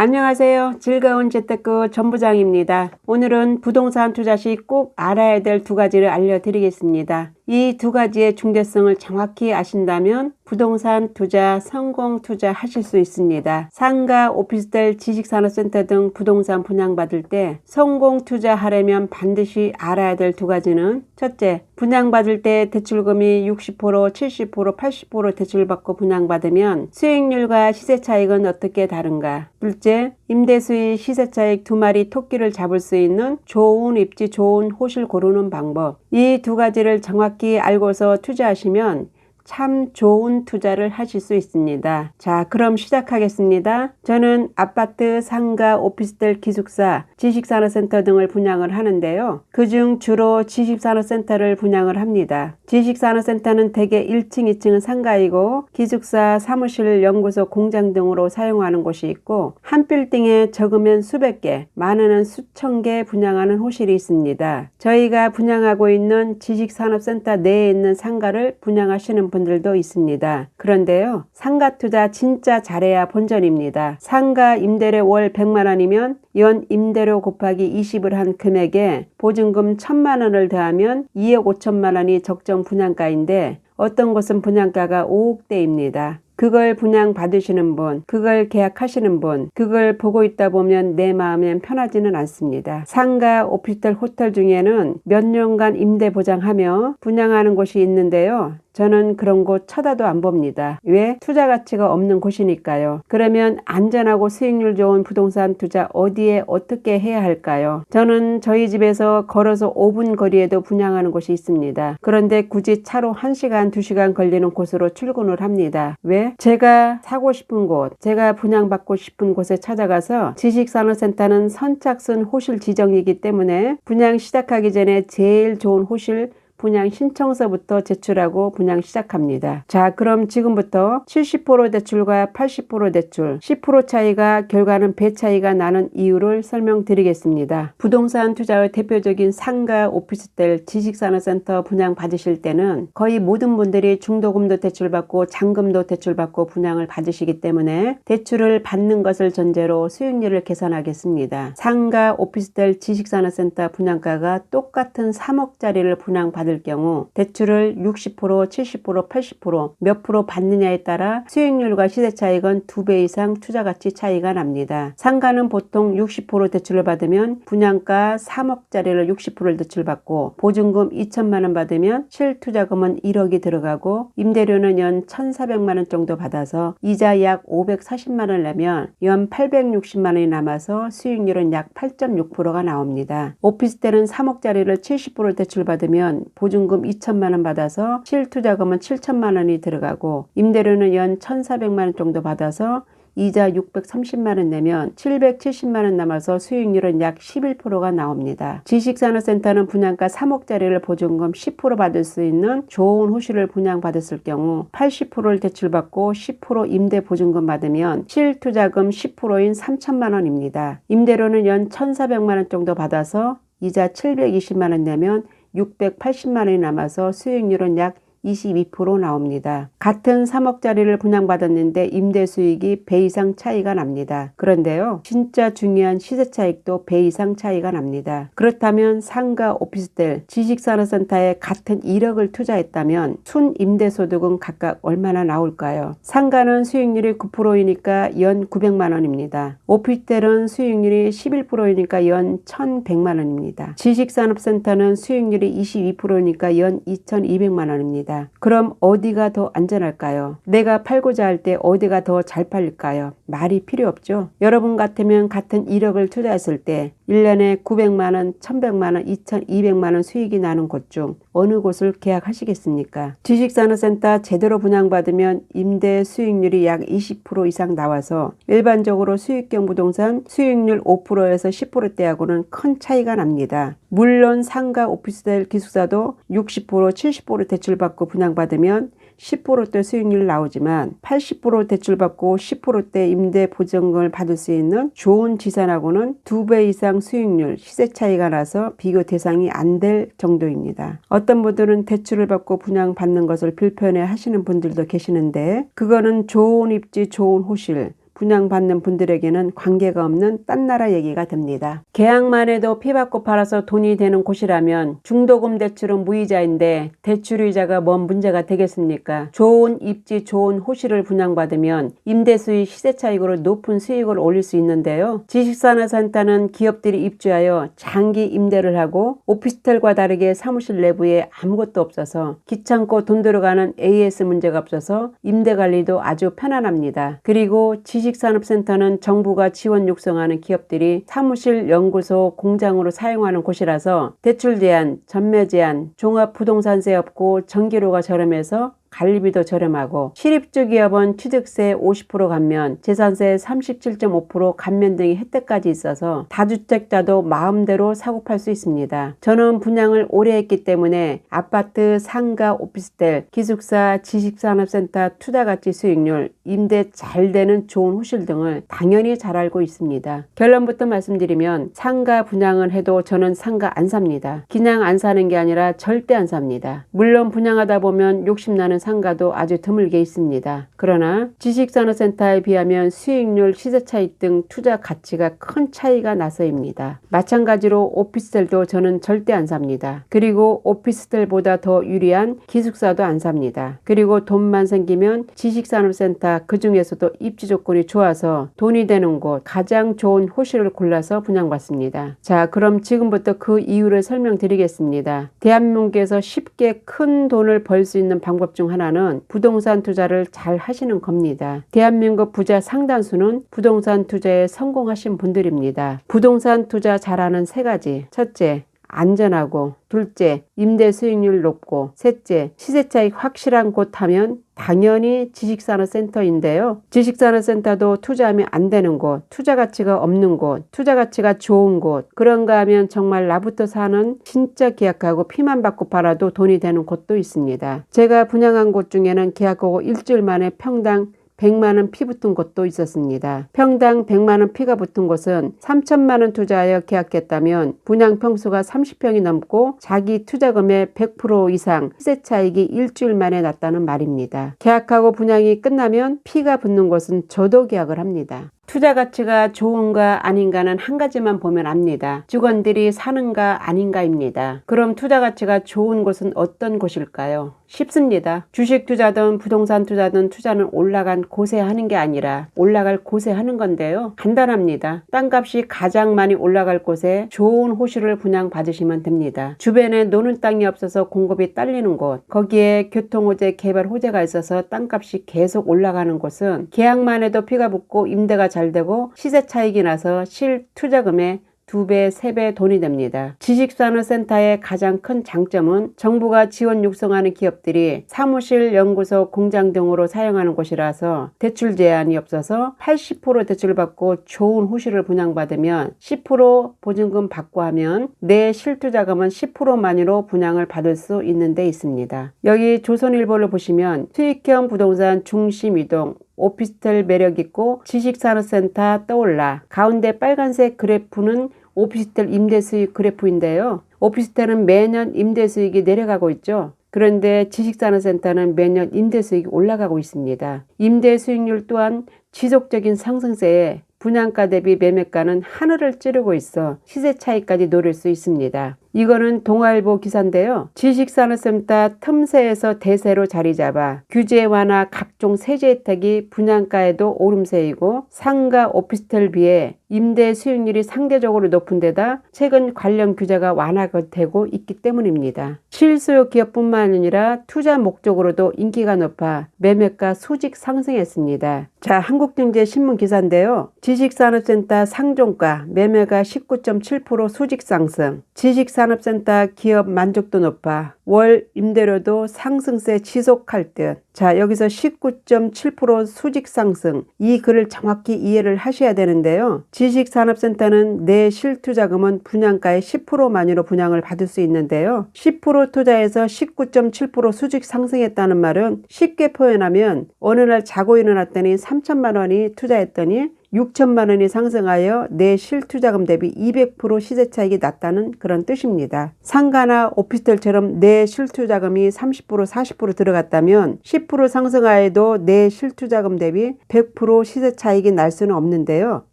안녕하세요. 즐거운 재테크 전부장입니다. 오늘은 부동산 투자 시 꼭 알아야 될 두 가지를 알려드리겠습니다. 이 두 가지의 중대성을 정확히 아신다면 부동산 투자, 성공 투자 하실 수 있습니다. 상가, 오피스텔, 지식산업센터 등 부동산 분양받을 때 성공 투자하려면 반드시 알아야 될 두 가지는 첫째, 분양받을 때 대출금이 60%, 70%, 80% 대출받고 분양받으면 수익률과 시세 차익은 어떻게 다른가? 둘째, 임대수익, 시세 차익 두 마리 토끼를 잡을 수 있는 좋은 입지, 좋은 호실 고르는 방법. 이 두 가지를 정확히 알고서 투자하시면 참 좋은 투자를 하실 수 있습니다. 자, 그럼 시작하겠습니다. 저는 아파트, 상가, 오피스텔, 기숙사, 지식산업센터 등을 분양을 하는데요. 그중 주로 지식산업센터를 분양을 합니다. 지식산업센터는 대개 1층, 2층은 상가이고 기숙사, 사무실, 연구소, 공장 등으로 사용하는 곳이 있고 한 빌딩에 적으면 수백 개, 많으면 수천 개 분양하는 호실이 있습니다. 저희가 분양하고 있는 지식산업센터 내에 있는 상가를 분양하시는 분들도 있습니다. 그런데요, 상가 투자 진짜 잘해야 본전입니다. 상가 임대료 월 100만 원이면 연 임대료 곱하기 20을 한 금액에 보증금 1000만 원을 더하면 2억 5천만 원이 적정 분양가인데 어떤 곳은 분양가가 5억대입니다. 그걸 분양 받으시는 분, 그걸 계약하시는 분, 그걸 보고 있다 보면 내 마음엔 편하지는 않습니다. 상가, 오피스텔, 호텔 중에는 몇 년간 임대 보장하며 분양하는 곳이 있는데요. 저는 그런 곳 쳐다도 안 봅니다. 왜? 투자 가치가 없는 곳이니까요. 그러면 안전하고 수익률 좋은 부동산 투자 어디에 어떻게 해야 할까요? 저는 저희 집에서 걸어서 5분 거리에도 분양하는 곳이 있습니다. 그런데 굳이 차로 1시간, 2시간 걸리는 곳으로 출근을 합니다. 왜? 제가 사고 싶은 곳, 제가 분양받고 싶은 곳에 찾아가서 지식산업센터는 선착순 호실 지정이기 때문에 분양 시작하기 전에 제일 좋은 호실 분양 신청서부터 제출하고 분양 시작합니다. 자, 그럼 지금부터 70% 대출과 80% 대출, 10% 차이가 결과는 배 차이가 나는 이유를 설명드리겠습니다. 부동산 투자의 대표적인 상가, 오피스텔, 지식산업센터 분양 받으실 때는 거의 모든 분들이 중도금도 대출받고 잔금도 대출받고 분양을 받으시기 때문에 대출을 받는 것을 전제로 수익률을 계산하겠습니다. 상가, 오피스텔, 지식산업센터 분양가가 똑같은 3억짜리를 분양받을 경우 대출을 60%, 70%, 80% 몇 프로 받느냐에 따라 수익률과 시세 차익은 2배 이상 투자가치 차이가 납니다. 상가는 보통 60% 대출을 받으면 분양가 3억짜리를 60%를 대출받고 보증금 2천만 원 받으면 실투자금은 1억이 들어가고 임대료는 연 1,400만 원 정도 받아서 이자 약 540만 원을 내면 연 860만 원이 남아서 수익률은 약 8.6%가 나옵니다. 오피스텔은 3억짜리를 70% 대출받으면 보증금 2천만 원 받아서 실투자금은 7천만 원이 들어가고 임대료는 연 1,400만 원 정도 받아서 이자 630만 원 내면 770만 원 남아서 수익률은 약 11%가 나옵니다. 지식산업센터는 분양가 3억짜리를 보증금 10% 받을 수 있는 좋은 호실을 분양받았을 경우 80%를 대출받고 10% 임대 보증금 받으면 실투자금 10%인 3천만 원입니다. 임대료는 연 1,400만 원 정도 받아서 이자 720만 원 내면 680만 원이 남아서 수익률은 약 22% 나옵니다. 같은 3억짜리를 분양받았는데 임대 수익이 배 이상 차이가 납니다. 그런데요, 진짜 중요한 시세 차익도 배 이상 차이가 납니다. 그렇다면 상가, 오피스텔, 지식산업센터에 같은 1억을 투자했다면 순 임대소득은 각각 얼마나 나올까요? 상가는 수익률이 9%이니까 연 900만 원입니다. 오피스텔은 수익률이 11%이니까 연 1,100만 원입니다. 지식산업센터는 수익률이 22%니까 연 2,200만 원입니다. 그럼 어디가 더 안전할까요? 내가 팔고자 할 때 어디가 더 잘 팔릴까요? 말이 필요 없죠. 여러분 같으면 같은 1억을 투자했을 때 1년에 900만 원, 1100만 원, 2200만 원 수익이 나는 곳 중 어느 곳을 계약하시겠습니까? 지식산업센터 제대로 분양받으면 임대 수익률이 약 20% 이상 나와서 일반적으로 수익형 부동산 수익률 5%에서 10%대하고는 큰 차이가 납니다. 물론 상가, 오피스텔, 기숙사도 60%, 70% 대출받고 분양받으면 10%대 수익률 나오지만 80% 대출받고 10%대 임대 보증금을 받을 수 있는 좋은 지산하고는 2배 이상 수익률, 시세 차이가 나서 비교 대상이 안 될 정도입니다. 어떤 분들은 대출을 받고 분양받는 것을 불편해 하시는 분들도 계시는데 그거는 좋은 입지, 좋은 호실, 분양받는 분들에게는 관계가 없는 딴 나라 얘기가 됩니다. 계약만 해도 피 받고 팔아서 돈이 되는 곳이라면 중도금 대출은 무이자인데 대출이자가 뭔 문제가 되겠습니까? 좋은 입지, 좋은 호실을 분양받으면 임대수익 시세차익으로 높은 수익을 올릴 수 있는데요. 지식산업센터는 기업들이 입주하여 장기 임대를 하고 오피스텔과 다르게 사무실 내부에 아무것도 없어서 귀찮고 돈 들어가는 AS 문제가 없어서 임대관리도 아주 편안합니다. 그리고 지식산업센터는 정부가 지원 육성하는 기업들이 사무실, 연구소, 공장으로 사용하는 곳이라서 대출 제한, 전매 제한, 종합부동산세 없고 전기료가 저렴해서 관리비도 저렴하고 실입주 기업은 취득세 50% 감면, 재산세 37.5% 감면 등의 혜택까지 있어서 다주택자도 마음대로 사고 팔 수 있습니다. 저는 분양을 오래 했기 때문에 아파트, 상가, 오피스텔, 기숙사, 지식산업센터 투자가치 수익률, 임대 잘 되는 좋은 호실 등을 당연히 잘 알고 있습니다. 결론부터 말씀드리면 상가 분양을 해도 저는 상가 안 삽니다. 그냥 안 사는 게 아니라 절대 안 삽니다. 물론 분양하다 보면 욕심나는 상가도 아주 드물게 있습니다. 그러나 지식산업센터에 비하면 수익률, 시세차익 등 투자 가치가 큰 차이가 나서입니다. 마찬가지로 오피스텔도 저는 절대 안 삽니다. 그리고 오피스텔보다 더 유리한 기숙사도 안 삽니다. 그리고 돈만 생기면 지식산업센터 그 중에서도 입지 조건이 좋아서 돈이 되는 곳, 가장 좋은 호실을 골라서 분양받습니다. 자, 그럼 지금부터 그 이유를 설명드리겠습니다. 대한민국에서 쉽게 큰 돈을 벌 수 있는 방법 중 하나는 부동산 투자를 잘 하시는 겁니다. 대한민국 부자 상당수는 부동산 투자에 성공하신 분들입니다. 부동산 투자 잘하는 세 가지. 첫째, 안전하고, 둘째, 임대 수익률 높고, 셋째, 시세차익 확실한 곳 하면 당연히 지식산업센터인데요. 지식산업센터도 투자하면 안 되는 곳, 투자 가치가 없는 곳, 투자 가치가 좋은 곳, 그런가 하면 정말 나부터 사는 진짜 계약하고 피만 받고 팔아도 돈이 되는 곳도 있습니다. 제가 분양한 곳 중에는 계약하고 일주일 만에 평당 100만원 피 붙은 곳도 있었습니다. 평당 100만원 피가 붙은 곳은 3천만원 투자하여 계약했다면 분양 평수가 30평이 넘고 자기 투자금의 100% 이상 시세 차익이 일주일 만에 났다는 말입니다. 계약하고 분양이 끝나면 피가 붙는 곳은 저도 계약을 합니다. 투자 가치가 좋은가 아닌가는 한 가지만 보면 압니다. 직원들이 사는가 아닌가입니다. 그럼 투자 가치가 좋은 곳은 어떤 곳일까요? 쉽습니다. 주식 투자든 부동산 투자든 투자는 올라간 곳에 하는 게 아니라 올라갈 곳에 하는 건데요. 간단합니다. 땅값이 가장 많이 올라갈 곳에 좋은 호실을 분양받으시면 됩니다. 주변에 노는 땅이 없어서 공급이 딸리는 곳, 거기에 교통호재, 개발 호재가 있어서 땅값이 계속 올라가는 곳은 계약만 해도 피가 붙고 임대가 잘 되고 시세 차익이 나서 실 투자금의 2배, 3배 돈이 됩니다. 지식산업센터의 가장 큰 장점은 정부가 지원 육성하는 기업들이 사무실, 연구소, 공장 등으로 사용하는 곳이라서 대출 제한이 없어서 80% 대출 받고 좋은 호실을 분양받으면 10% 보증금 받고 하면 내 실투자금은 10%만으로 분양을 받을 수 있는 데 있습니다. 여기 조선일보를 보시면 수익형 부동산 중심 이동, 오피스텔 매력있고 지식산업센터 떠올라. 가운데 빨간색 그래프는 오피스텔 임대수익 그래프인데요. 오피스텔은 매년 임대수익이 내려가고 있죠. 그런데 지식산업센터는 매년 임대수익이 올라가고 있습니다. 임대수익률 또한 지속적인 상승세에 분양가 대비 매매가는 하늘을 찌르고 있어 시세 차이까지 노릴 수 있습니다. 이거는 동아일보 기사인데요. 지식산업센터 틈새에서 대세로 자리 잡아 규제 완화 각종 세제 혜택이 분양가에도 오름세이고 상가 오피스텔 비해 임대 수익률이 상대적으로 높은 데다 최근 관련 규제가 완화가 되고 있기 때문입니다. 실수요 기업뿐만 아니라 투자 목적으로도 인기가 높아 매매가 수직 상승했습니다. 자, 한국경제신문 기사인데요. 지식산업센터 상종가 매매가 19.7% 수직 상승. 지식산업센터 기업 만족도 높아 월 임대료도 상승세 지속할 듯. 자, 여기서 19.7% 수직 상승. 이 글을 정확히 이해를 하셔야 되는데요. 지식산업센터는 내 실투자금은 분양가의 10%만으로 분양을 받을 수 있는데요. 10% 투자해서 19.7% 수직 상승했다는 말은 쉽게 표현하면 어느 날 자고 일어났더니 3천만 원이 투자했더니 6천만 원이 상승하여 내 실투자금 대비 200% 시세 차익이 났다는 그런 뜻입니다. 상가나 오피스텔처럼 내 실투자금이 30% 40% 들어갔다면 10% 상승하여도 내 실투자금 대비 100% 시세 차익이 날 수는 없는데요.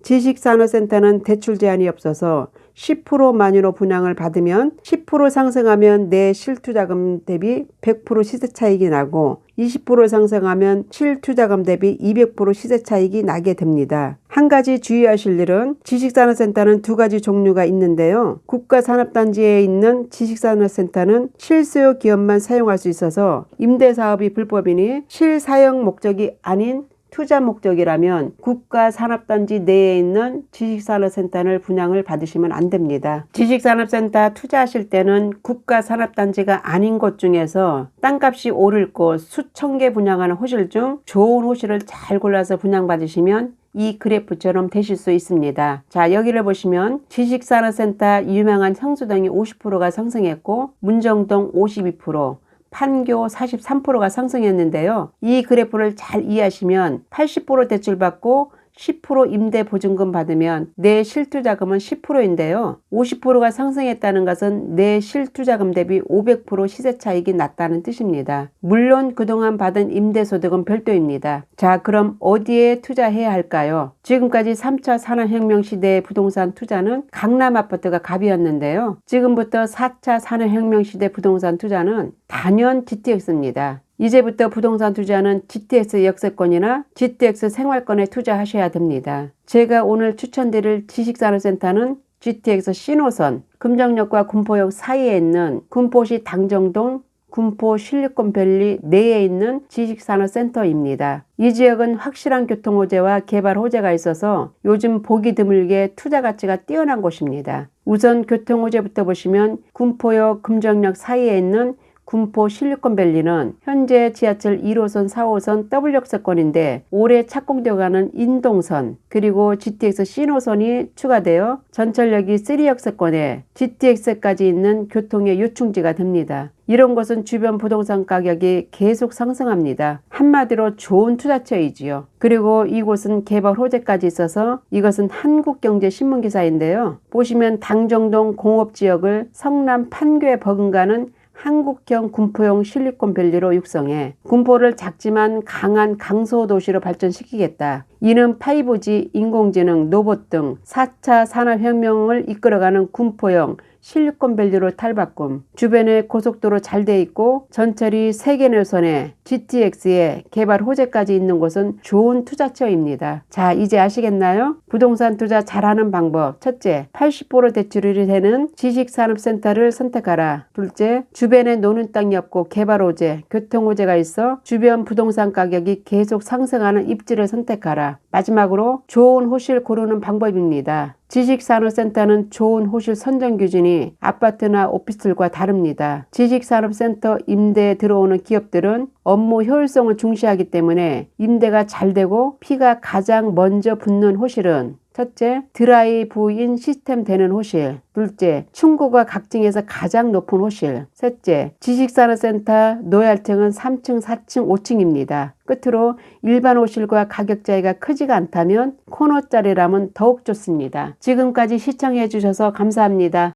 지식산업센터는 대출 제한이 없어서 10% 만유로 분양을 받으면 10% 상승하면 내 실투자금 대비 100% 시세 차익이 나고 20% 상승하면 실투자금 대비 200% 시세 차익이 나게 됩니다. 한 가지 주의하실 일은 지식산업센터는 두 가지 종류가 있는데요. 국가산업단지에 있는 지식산업센터는 실수요 기업만 사용할 수 있어서 임대사업이 불법이니 실사용 목적이 아닌 투자 목적이라면 국가산업단지 내에 있는 지식산업센터를 분양을 받으시면 안 됩니다. 지식산업센터 투자하실 때는 국가산업단지가 아닌 곳 중에서 땅값이 오를 곳 수천 개 분양하는 호실 중 좋은 호실을 잘 골라서 분양받으시면 이 그래프처럼 되실 수 있습니다. 자, 여기를 보시면 지식산업센터 유명한 성수동이 50%가 상승했고 문정동 52%, 판교 43%가 상승했는데요. 이 그래프를 잘 이해하시면 80% 대출받고 10% 임대보증금 받으면 내 실투자금은 10%인데요. 50%가 상승했다는 것은 내 실투자금 대비 500% 시세 차익이 났다는 뜻입니다. 물론 그동안 받은 임대소득은 별도입니다. 자, 그럼 어디에 투자해야 할까요? 지금까지 3차 산업혁명 시대의 부동산 투자는 강남 아파트가 갑이었는데요. 지금부터 4차 산업혁명 시대 부동산 투자는 단연 GTX입니다. 이제부터 부동산 투자는 GTX 역세권이나 GTX 생활권에 투자하셔야 됩니다. 제가 오늘 추천드릴 지식산업센터는 GTX 신호선, 금정역과 군포역 사이에 있는 군포시 당정동 군포 실리콘밸리 내에 있는 지식산업센터입니다. 이 지역은 확실한 교통호재와 개발 호재가 있어서 요즘 보기 드물게 투자 가치가 뛰어난 곳입니다. 우선 교통호재부터 보시면 군포역 금정역 사이에 있는 군포 실리콘밸리는 현재 지하철 1호선, 4호선 더블 역세권인데 올해 착공되어 가는 인동선 그리고 GTX 신호선이 추가되어 전철역이 3역세권에 GTX까지 있는 교통의 요충지가 됩니다. 이런 곳은 주변 부동산 가격이 계속 상승합니다. 한마디로 좋은 투자처이지요. 그리고 이곳은 개발 호재까지 있어서 이것은 한국경제신문 기사인데요. 보시면 당정동 공업지역을 성남 판교에 버금가는 한국형 군포형 실리콘밸리로 육성해 군포를 작지만 강한 강소도시로 발전시키겠다. 이는 5G, 인공지능, 로봇 등 4차 산업혁명을 이끌어가는 군포형 실리콘밸리로 탈바꿈, 주변에 고속도로 잘 돼 있고 전철이 3개 노선에 GTX에 개발 호재까지 있는 곳은 좋은 투자처입니다. 자, 이제 아시겠나요? 부동산 투자 잘하는 방법. 첫째, 80% 대출이 되는 지식산업센터를 선택하라. 둘째, 주변에 노는 땅이 없고 개발 호재, 교통 호재가 있어 주변 부동산 가격이 계속 상승하는 입지를 선택하라. 마지막으로 좋은 호실 고르는 방법입니다. 지식산업센터는 좋은 호실 선정 기준이 아파트나 오피스텔과 다릅니다. 지식산업센터 임대에 들어오는 기업들은 업무 효율성을 중시하기 때문에 임대가 잘 되고 피가 가장 먼저 붙는 호실은 첫째, 드라이브인 시스템 되는 호실. 둘째, 층고가 각층에서 가장 높은 호실. 셋째, 지식산업센터 노열층은 3층, 4층, 5층입니다. 끝으로 일반 호실과 가격 차이가 크지가 않다면 코너짜리라면 더욱 좋습니다. 지금까지 시청해 주셔서 감사합니다.